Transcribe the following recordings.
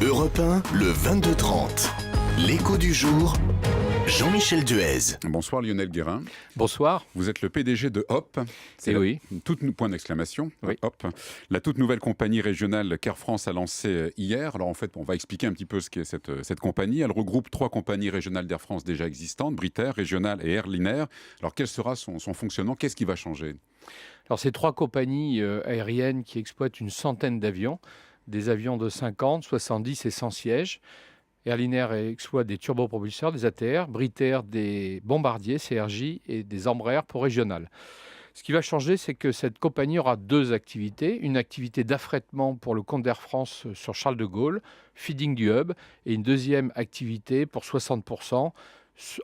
Europe 1, le 22-30. L'écho du jour, Jean-Michel Duez. Bonsoir Lionel Guérin. Bonsoir. Vous êtes le PDG de Hop. Et oui. Point d'exclamation. Oui. Hop. La toute nouvelle compagnie régionale qu'Air France a lancée hier. Alors en fait, on va expliquer un petit peu ce qu'est cette compagnie. Elle regroupe 3 compagnies régionales d'Air France déjà existantes, Brit Air, Régional et Airlinair. Alors quel sera son fonctionnement? Qu'est-ce qui va changer? Alors, ces 3 compagnies aériennes qui exploitent une centaine d'avions, des avions de 50, 70 et 100 sièges. Airlinair exploite des turbopropulseurs, des ATR, Brit Air des bombardiers, CRJ, et des Embraer pour Régional. Ce qui va changer, c'est que cette compagnie aura 2 activités. Une activité d'affrètement pour le compte d'Air France sur Charles de Gaulle, feeding du hub, et une deuxième activité pour 60%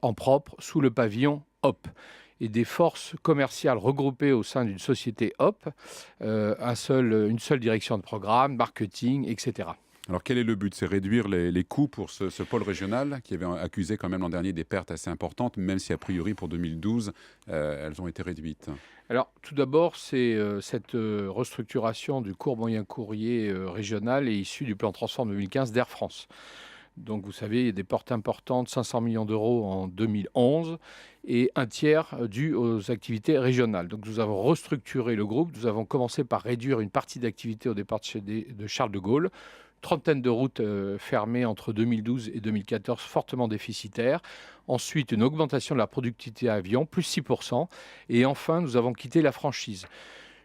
en propre sous le pavillon Hop. Et des forces commerciales regroupées au sein d'une société Hop, une seule direction de programme, marketing, etc. Alors quel est le but? C'est réduire les coûts pour ce pôle régional qui avait accusé quand même l'an dernier des pertes assez importantes, même si a priori pour 2012, elles ont été réduites. Alors tout d'abord, c'est cette restructuration du court moyen courrier régional est issue du plan Transform 2015 d'Air France. Donc vous savez, il y a des pertes importantes, 500 millions d'euros en 2011 et un tiers dû aux activités régionales. Donc nous avons restructuré le groupe. Nous avons commencé par réduire une partie d'activité au départ de Charles de Gaulle. Trentaine de routes fermées entre 2012 et 2014, fortement déficitaires. Ensuite, une augmentation de la productivité à avion, plus 6%. Et enfin, nous avons quitté la franchise.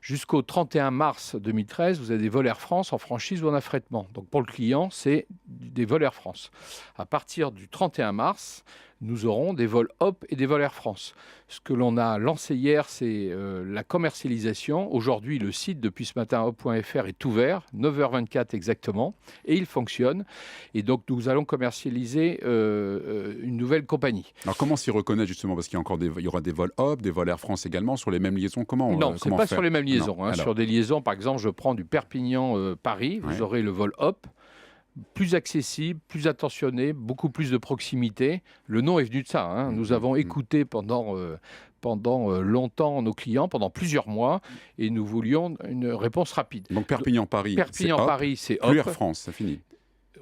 Jusqu'au 31 mars 2013, vous avez des vols Air France en franchise ou en affrètement. Donc pour le client, c'est des vols Air France. À partir du 31 mars, nous aurons des vols Hop et des vols Air France. Ce que l'on a lancé hier, c'est la commercialisation. Aujourd'hui, le site, depuis ce matin, hop.fr, est ouvert, 9h24 exactement, et il fonctionne. Et donc, nous allons commercialiser une nouvelle compagnie. Alors comment s'y reconnaître justement? Parce qu'il y aura des vols Hop, des vols Air France également, sur les mêmes liaisons. Non, ce n'est pas faire sur les mêmes liaisons. Non. Sur des liaisons, par exemple, je prends du Perpignan-Paris, vous aurez le vol Hop, plus accessible, plus attentionné, beaucoup plus de proximité. Le nom est venu de ça. Nous avons écouté pendant longtemps nos clients, pendant plusieurs mois, et nous voulions une réponse rapide. Donc Perpignan-Paris, Perpignan-Paris, c'est Hop. Plus Air France, c'est fini.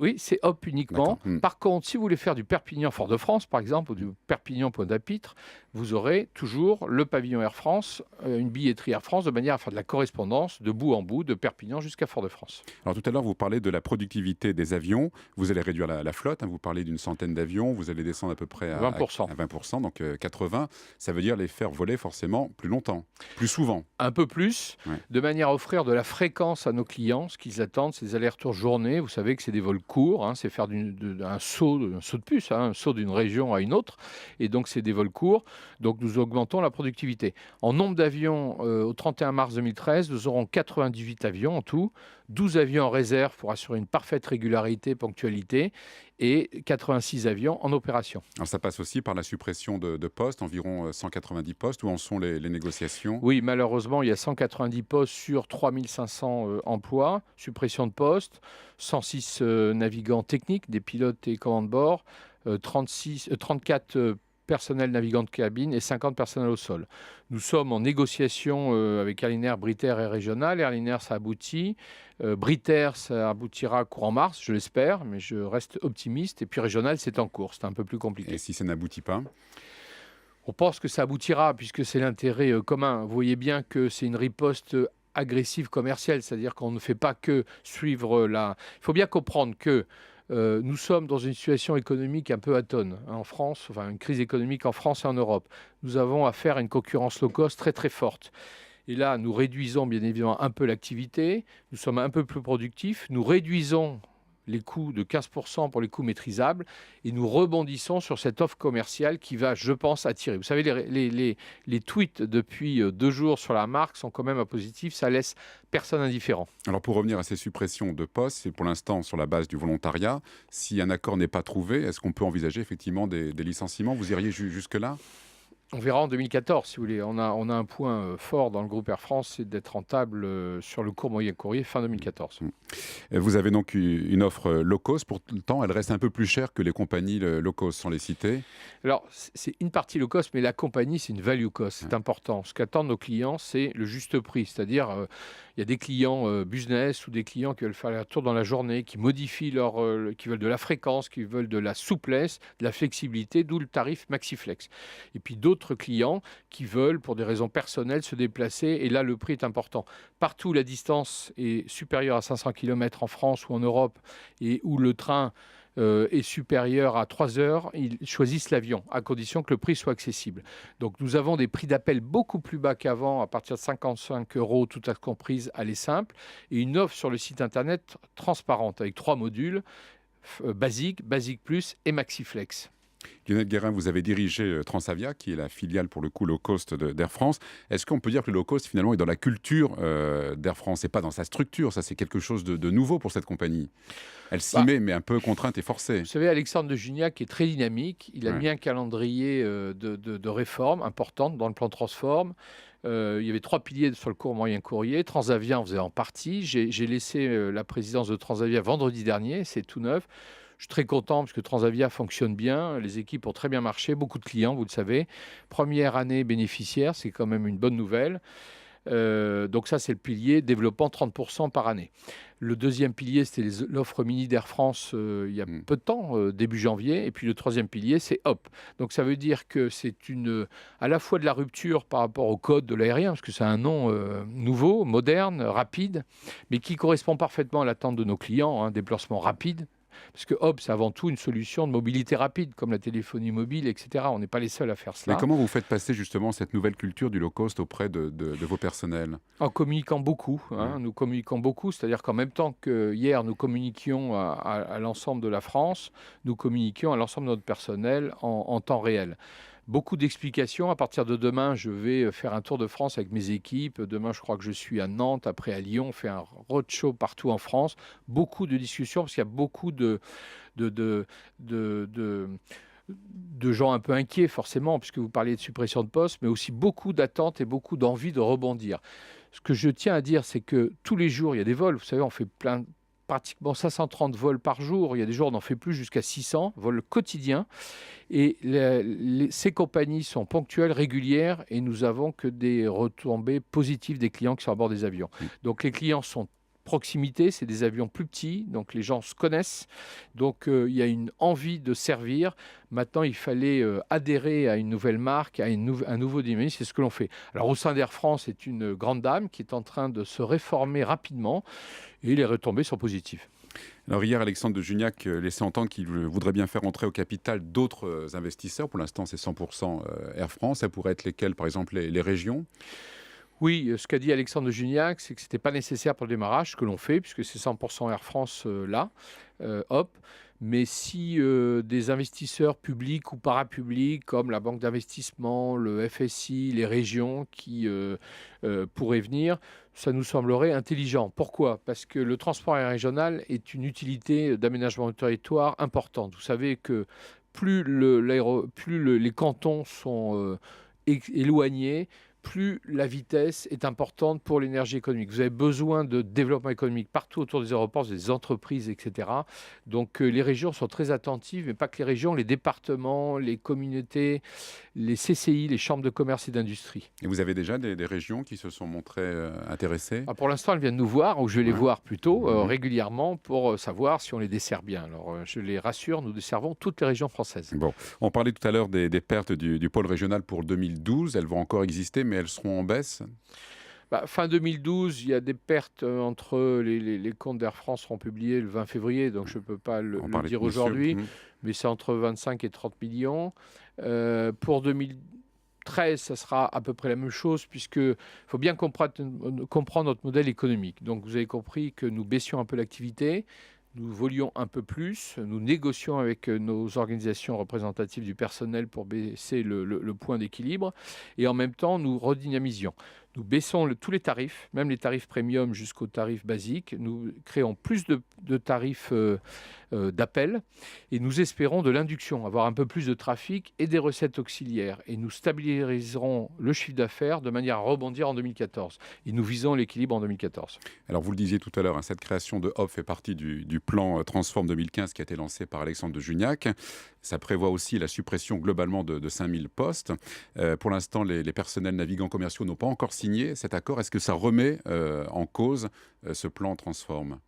Oui, c'est Hop uniquement. Par contre, si vous voulez faire du Perpignan-Fort-de-France, par exemple, ou du Perpignan-Pointe-à-Pitre, vous aurez toujours le pavillon Air France, une billetterie Air France, de manière à faire de la correspondance de bout en bout, de Perpignan jusqu'à Fort-de-France. Alors tout à l'heure, vous parlez de la productivité des avions. Vous allez réduire la flotte. Vous parlez d'une centaine d'avions. Vous allez descendre à peu près à 20%, donc 80. Ça veut dire les faire voler forcément plus longtemps, plus souvent. Un peu plus, de manière à offrir de la fréquence à nos clients. Ce qu'ils attendent, c'est des allers-retours journée. Vous savez que c'est des vols courts, c'est faire un saut de puce, un saut d'une région à une autre. Et donc, c'est des vols courts. Donc, nous augmentons la productivité. En nombre d'avions, au 31 mars 2013, nous aurons 98 avions en tout, 12 avions en réserve pour assurer une parfaite régularité, ponctualité, et 86 avions en opération. Alors ça passe aussi par la suppression de postes, environ 190 postes. Où en sont les négociations? Oui, malheureusement, il y a 190 postes sur 3500 emplois, suppression de postes, 106 navigants techniques, des pilotes et commandes de bord, 34 personnel navigant de cabine et 50 personnels au sol. Nous sommes en négociation avec Airlinair, Brit Air et Régional. Airlinair, ça aboutit. Brit Air, ça aboutira courant mars, je l'espère, mais je reste optimiste. Et puis Régional, c'est en cours, c'est un peu plus compliqué. Et si ça n'aboutit pas? On pense que ça aboutira, puisque c'est l'intérêt commun. Vous voyez bien que c'est une riposte agressive commerciale, c'est-à-dire qu'on ne fait pas que suivre la... Il faut bien comprendre que nous sommes dans une situation économique un peu atone en France, enfin une crise économique en France et en Europe. Nous avons affaire à une concurrence low cost très très forte. Et là, nous réduisons bien évidemment un peu l'activité, nous sommes un peu plus productifs, nous réduisons les coûts de 15% pour les coûts maîtrisables et nous rebondissons sur cette offre commerciale qui va, je pense, attirer. Vous savez, les tweets depuis 2 jours sur la marque sont quand même à positif, ça laisse personne indifférent. Alors pour revenir à ces suppressions de postes, c'est pour l'instant sur la base du volontariat. Si un accord n'est pas trouvé, est-ce qu'on peut envisager effectivement des licenciements? Vous iriez jusque-là? On verra en 2014, si vous voulez. On a un point fort dans le groupe Air France, c'est d'être rentable sur le court moyen courrier fin 2014. Vous avez donc une offre low cost. Pourtant, elle reste un peu plus chère que les compagnies low cost, sans les citer. Alors, c'est une partie low cost, mais la compagnie, c'est une value cost. C'est important. Ce qu'attendent nos clients, c'est le juste prix. C'est-à-dire, il y a des clients business ou des clients qui veulent faire un tour dans la journée, qui modifient qui veulent de la fréquence, qui veulent de la souplesse, de la flexibilité, d'où le tarif MaxiFlex. Et puis d'autres clients qui veulent, pour des raisons personnelles, se déplacer. Et là, le prix est important. Partout où la distance est supérieure à 500 km en France ou en Europe et où le train est supérieur à 3 heures, ils choisissent l'avion, à condition que le prix soit accessible. Donc nous avons des prix d'appel beaucoup plus bas qu'avant, à partir de 55 €, tout à comprise, aller simple, et une offre sur le site internet transparente, avec 3 modules, Basique, Basique Plus et MaxiFlex. Lionel Guérin, vous avez dirigé Transavia, qui est la filiale pour le coup low cost d'Air France. Est-ce qu'on peut dire que le low cost finalement est dans la culture d'Air France et pas dans sa structure? Ça, c'est quelque chose de nouveau pour cette compagnie. Elle s'y met, mais un peu contrainte et forcée. Vous savez, Alexandre de Juniac est très dynamique. Il a mis un calendrier de réformes importantes dans le plan Transform. Il y avait 3 piliers sur le court moyen courrier. Transavia en faisait en partie. J'ai laissé la présidence de Transavia vendredi dernier. C'est tout neuf. Je suis très content parce que Transavia fonctionne bien, les équipes ont très bien marché, beaucoup de clients, vous le savez. Première année bénéficiaire, c'est quand même une bonne nouvelle. Donc ça, c'est le pilier, développant 30% par année. Le deuxième pilier, c'était l'offre mini d'Air France il y a peu de temps, début janvier. Et puis le troisième pilier, c'est HOP. Donc ça veut dire que c'est à la fois de la rupture par rapport au code de l'aérien, parce que c'est un nom nouveau, moderne, rapide, mais qui correspond parfaitement à l'attente de nos clients, déplacement rapide. Parce que HOP, c'est avant tout une solution de mobilité rapide, comme la téléphonie mobile, etc. On n'est pas les seuls à faire cela. Mais comment vous faites passer justement cette nouvelle culture du low cost auprès de vos personnels? En communiquant beaucoup. Nous communiquons beaucoup, c'est-à-dire qu'en même temps que hier, nous communiquions à l'ensemble de la France, nous communiquions à l'ensemble de notre personnel en temps réel. Beaucoup d'explications. À partir de demain, je vais faire un tour de France avec mes équipes. Demain, je crois que je suis à Nantes, après à Lyon. On fait un roadshow partout en France. Beaucoup de discussions parce qu'il y a beaucoup de gens un peu inquiets, forcément, puisque vous parliez de suppression de postes, mais aussi beaucoup d'attentes et beaucoup d'envie de rebondir. Ce que je tiens à dire, c'est que tous les jours, il y a des vols. Vous savez, on fait pratiquement 530 vols par jour. Il y a des jours, on n'en fait plus jusqu'à 600 vols quotidiens. Et ces compagnies sont ponctuelles, régulières, et nous avons que des retombées positives des clients qui sont à bord des avions. Donc les clients sont proximité, c'est des avions plus petits, donc les gens se connaissent, donc il y a une envie de servir. Maintenant, il fallait adhérer à une nouvelle marque, à un nouveau dynamisme, c'est ce que l'on fait. Alors au sein d'Air France, c'est une grande dame qui est en train de se réformer rapidement, et les retombées sont positives. Alors hier, Alexandre de Juniac laissait entendre qu'il voudrait bien faire entrer au capital d'autres investisseurs. Pour l'instant, c'est 100% Air France. Ça pourrait être lesquels, par exemple les régions? Oui, ce qu'a dit Alexandre de Juniac, c'est que ce n'était pas nécessaire pour le démarrage, ce que l'on fait, puisque c'est 100% Air France là, hop. Mais si des investisseurs publics ou parapublics, comme la Banque d'investissement, le FSI, les régions qui pourraient venir, ça nous semblerait intelligent. Pourquoi? Parce que le transport régional est une utilité d'aménagement du territoire importante. Vous savez que plus les cantons sont éloignés, plus la vitesse est importante pour l'énergie économique. Vous avez besoin de développement économique partout autour des aéroports, des entreprises, etc. Donc les régions sont très attentives, mais pas que les régions, les départements, les communautés, les CCI, les chambres de commerce et d'industrie. Et vous avez déjà des régions qui se sont montrées intéressées? Pour l'instant, elles viennent nous voir, ou je vais les voir plutôt régulièrement pour savoir si on les dessert bien. Alors je les rassure, nous desservons toutes les régions françaises. Bon, on parlait tout à l'heure des pertes du pôle régional pour 2012. Elles vont encore exister, mais elles seront en baisse? Fin 2012, il y a des pertes entre les comptes d'Air France seront publiés le 20 février, donc je ne peux pas le dire aujourd'hui, mais c'est entre 25 et 30 millions. Pour 2013, ça sera à peu près la même chose, puisqu'il faut bien comprendre notre modèle économique. Donc vous avez compris que nous baissions un peu l'activité, nous volions un peu plus, nous négocions avec nos organisations représentatives du personnel pour baisser le point d'équilibre, et en même temps, nous redynamisions. Nous baissons tous les tarifs, même les tarifs premium jusqu'aux tarifs basiques. Nous créons plus de tarifs d'appel et nous espérons de l'induction, avoir un peu plus de trafic et des recettes auxiliaires. Et nous stabiliserons le chiffre d'affaires de manière à rebondir en 2014. Et nous visons l'équilibre en 2014. Alors vous le disiez tout à l'heure, cette création de Hop fait partie du plan Transform 2015 qui a été lancé par Alexandre de Juniac. Ça prévoit aussi la suppression globalement de 5000 postes. Pour l'instant, les personnels navigants commerciaux n'ont pas encore signé cet accord. Est-ce que ça remet en cause ce plan Transform ?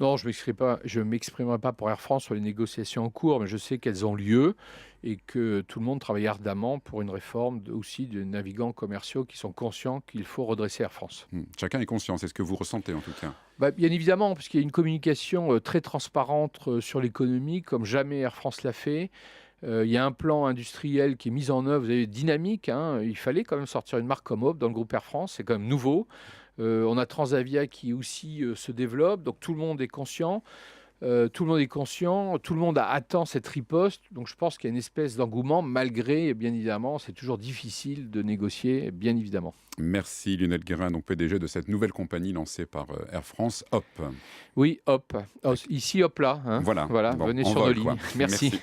Non, je ne m'exprimerai pas pour Air France sur les négociations en cours, mais je sais qu'elles ont lieu et que tout le monde travaille ardemment pour une réforme aussi des navigants commerciaux qui sont conscients qu'il faut redresser Air France. Chacun est conscient, c'est ce que vous ressentez en tout cas. Bien évidemment, parce qu'il y a une communication très transparente sur l'économie, comme jamais Air France l'a fait. Il y a un plan industriel qui est mis en œuvre, vous avez dynamique. Il fallait quand même sortir une marque comme Hop dans le groupe Air France, c'est quand même nouveau. On a Transavia qui aussi se développe, donc tout le monde est conscient. Tout le monde attend cette riposte, donc je pense qu'il y a une espèce d'engouement, malgré, bien évidemment, c'est toujours difficile de négocier, bien évidemment. Merci Lionel Guérin, donc PDG de cette nouvelle compagnie lancée par Air France, Hop. Oui, Hop. Ici, Hop là. Voilà. Venez sur nos lignes. Merci.